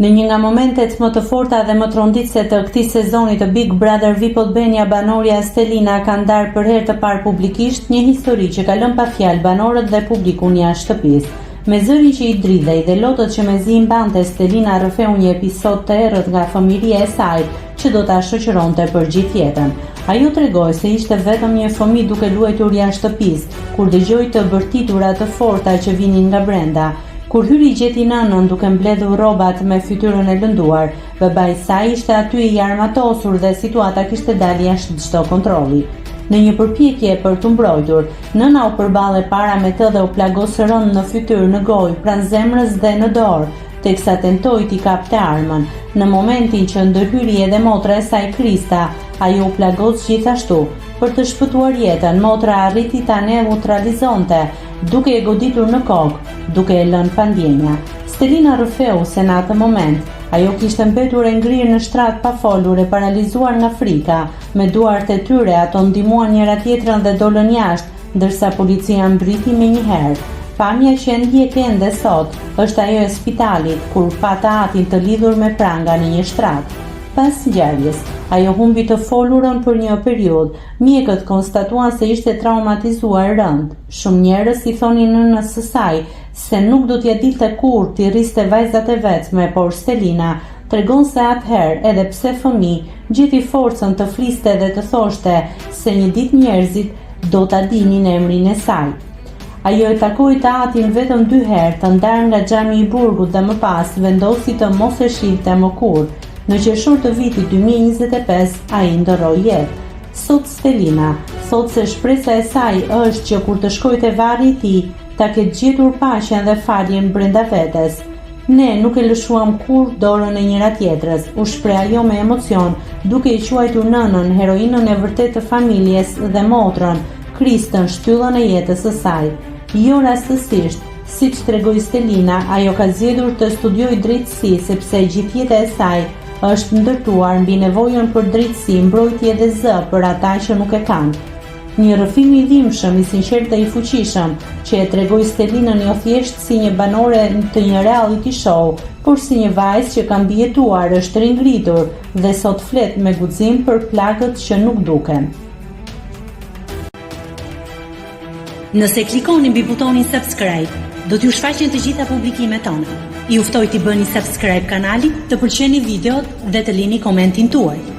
Në një nga momentet më të forta dhe më tronditëse të këtij sezoni të Big Brother VIP Albania, banorja Stelina ka ndarë për herë të parë publikisht një histori që ka lënë pa fjalë banorët dhe publikun jashtë shtëpisë. Me zërin që i dridhej dhe lotët që mezi i mbante, Stelina rrëfeu një episod të errët nga familja e saj që do ta shoqëronte për gjithë jetën. Ajo tregoi se ishte vetëm një fëmijë duke luajtur jashtë shtëpisë kur dëgjoi të bërtitura të forta që vinin nga brenda. Kur hyri gjeti nënën duke mbledhur rrobat me fytyrën e lënduar, baba i saj ishte aty i armatosur dhe situata kishte dalë jashtë çdo kontrolli. Në një përpjekje për t'u mbrojtur, nëna u përballe para me të dhe u plagosë rënd në fytyrë, në gojë, pranë zemrës dhe në dorë, teksa tentoi t'i kapte armën. Në momentin që ndërhyri edhe motra e saj Krista, ajo u plagos gjithashtu. Për të shpëtuar jetën, motra arriti ta neutralizonte, duke e goditur në kokë, duke e lënë pa ndjenja. Stelina rrëfeu se në atë moment ajo kishte mbetur e ngrirë në shtrat pa folur e paralizuar nga frika, me duart e tyre ato ndihmuan njëra tjetrën dhe dolën jashtë, ndërsa policia mbriti menjëherë. Pamja që e ndjek ende sot është ajo e spitalit, kur pata atin të lidhur me pranga në një shtrat. Pas ngjarjes, ajo humbi të folurën për një periudhë. Mjekët konstatuan se ishte traumatizuar rënd. Shumë njerëz i thonin nënës së saj se nuk do t'ia dilte kurrë t'i rriste vajzat e vetme, por Stelina tregon se atëherë, edhe pse fëmijë gjeti forcën të fliste dhe të thoshte se një ditë njerëzit do ta dinin emrin e saj. Ajo e takoi të atin vetëm 2 herë, të ndarë nga xhami i burgut dhe më pas vendosi të mos e shihte më kurrë. Në qershor të vitit 2025, ai ndoroi jetë. Sot Stelina thot se shpresa e saj është që kur të shkojë te varri i tij, ta ketë gjetur paqen dhe faljen brenda vetes. Ne nuk e lëshuam kurrë dorën e njëra tjetrës, u shpreh ajo me emocion, duke i quajtur nënën heroinën e vërtetë të familjes dhe motrën, Kristën, shtyllën e jetës së saj. Jo rastësisht, siç tregoi Stelina, ajo ka zgjedhur të studiojë drejtësi sepse gjithë jeta e saj është ndërtuar mbi nevojën për drejtësi, mbrojtje dhe zë për ata që nuk e kanë. Një rrëfim i dhimbshëm, i sinqertë dhe i fuqishëm, që e tregoi Stelinën jo thjesht si një banore të një reality show, por si një vajzë që ka mbijetuar, është ringritur dhe sot flet me guxim për plagët që nuk duken. Nëse klikoni mbi butonin subscribe, do t'ju shfaqen të gjitha publikimet tona. Ju ftoj t'i bëni subscribe kanalit, të pëlqeni videot dhe të lini komentin tuaj.